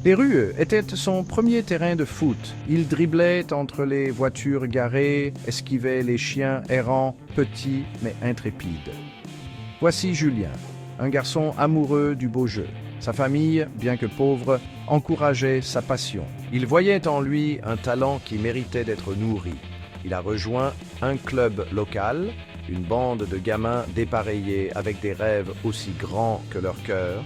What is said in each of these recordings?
Les rues étaient son premier terrain de foot. Il driblait entre les voitures garées, esquivait les chiens errants, petits mais intrépides. Voici Julien, un garçon amoureux du beau jeu. Sa famille, bien que pauvre, encourageait sa passion. Il voyait en lui un talent qui méritait d'être nourri. Il a rejoint un club local, une bande de gamins dépareillés avec des rêves aussi grands que leur cœur.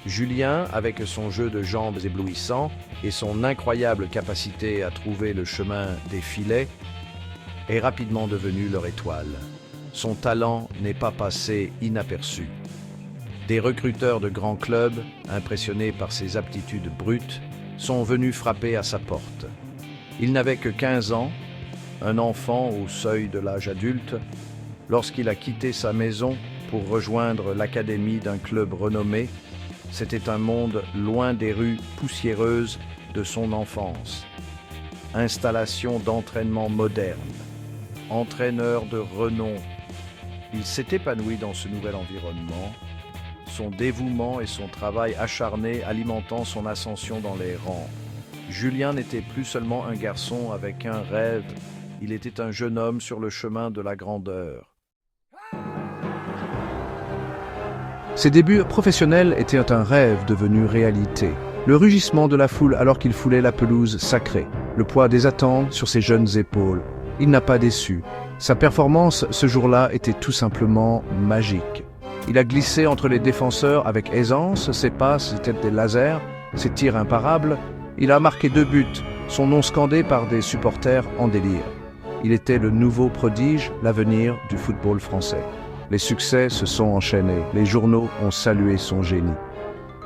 Julien, avec son jeu de jambes éblouissant et son incroyable capacité à trouver le chemin des filets, est rapidement devenu leur étoile. Son talent n'est pas passé inaperçu. Des recruteurs de grands clubs, impressionnés par ses aptitudes brutes, sont venus frapper à sa porte. Il n'avait que 15 ans, un enfant au seuil de l'âge adulte, lorsqu'il a quitté sa maison pour rejoindre l'académie d'un club renommé. C'était un monde loin des rues poussiéreuses de son enfance. Installation d'entraînement moderne, entraîneur de renom. Il s'est épanoui dans ce nouvel environnement, son dévouement et son travail acharné alimentant son ascension dans les rangs. Julien n'était plus seulement un garçon avec un rêve, il était un jeune homme sur le chemin de la grandeur. Ses débuts professionnels étaient un rêve devenu réalité. Le rugissement de la foule alors qu'il foulait la pelouse sacrée, le poids des attentes sur ses jeunes épaules. Il n'a pas déçu. Sa performance ce jour-là était tout simplement magique. Il a glissé entre les défenseurs avec aisance, ses passes étaient des lasers, ses tirs imparables. Il a marqué 2 buts, son nom scandé par des supporters en délire. Il était le nouveau prodige, l'avenir du football français. Les succès se sont enchaînés, les journaux ont salué son génie.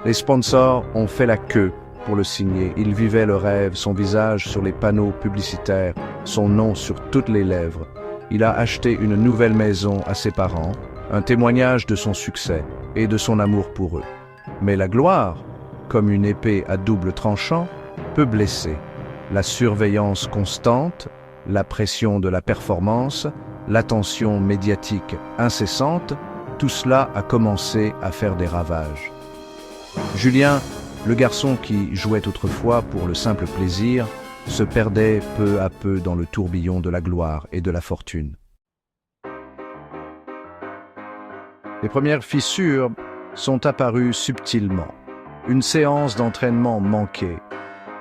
Les sponsors ont fait la queue pour le signer. Il vivait le rêve, son visage sur les panneaux publicitaires, son nom sur toutes les lèvres. Il a acheté une nouvelle maison à ses parents, un témoignage de son succès et de son amour pour eux. Mais la gloire, comme une épée à double tranchant, peut blesser. La surveillance constante, la pression de la performance, l'attention médiatique incessante, tout cela a commencé à faire des ravages. Julien, le garçon qui jouait autrefois pour le simple plaisir, se perdait peu à peu dans le tourbillon de la gloire et de la fortune. Les premières fissures sont apparues subtilement. Une séance d'entraînement manquée,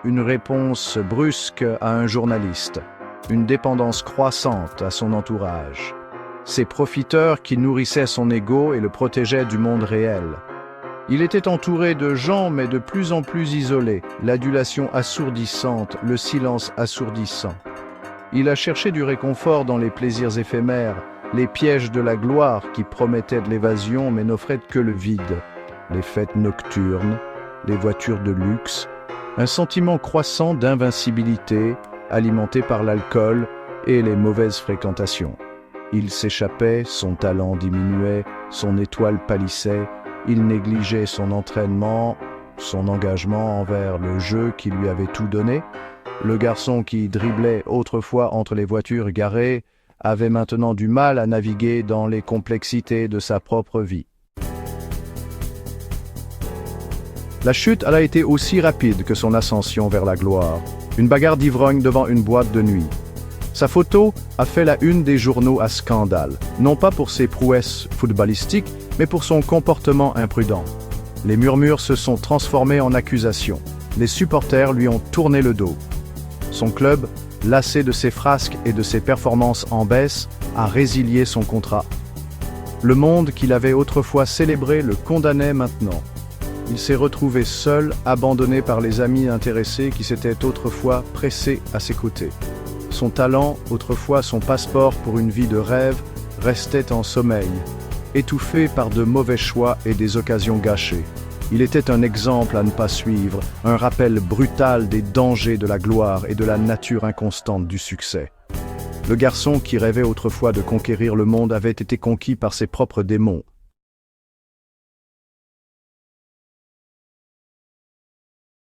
une réponse brusque à un journaliste, une dépendance croissante à son entourage. Ces profiteurs qui nourrissaient son ego et le protégeaient du monde réel. Il était entouré de gens, mais de plus en plus isolés, l'adulation assourdissante, le silence assourdissant. Il a cherché du réconfort dans les plaisirs éphémères, les pièges de la gloire qui promettaient de l'évasion mais n'offraient que le vide, les fêtes nocturnes, les voitures de luxe, un sentiment croissant d'invincibilité, alimenté par l'alcool et les mauvaises fréquentations. Il s'échappait, son talent diminuait, son étoile pâlissait, il négligeait son entraînement, son engagement envers le jeu qui lui avait tout donné. Le garçon qui driblait autrefois entre les voitures garées avait maintenant du mal à naviguer dans les complexités de sa propre vie. La chute a été aussi rapide que son ascension vers la gloire. Une bagarre d'ivrogne devant une boîte de nuit. Sa photo a fait la une des journaux à scandale, non pas pour ses prouesses footballistiques, mais pour son comportement imprudent. Les murmures se sont transformés en accusations. Les supporters lui ont tourné le dos. Son club, lassé de ses frasques et de ses performances en baisse, a résilié son contrat. Le monde qu'il avait autrefois célébré le condamnait maintenant. Il s'est retrouvé seul, abandonné par les amis intéressés qui s'étaient autrefois pressés à ses côtés. Son talent, autrefois son passeport pour une vie de rêve, restait en sommeil, étouffé par de mauvais choix et des occasions gâchées. Il était un exemple à ne pas suivre, un rappel brutal des dangers de la gloire et de la nature inconstante du succès. Le garçon qui rêvait autrefois de conquérir le monde avait été conquis par ses propres démons,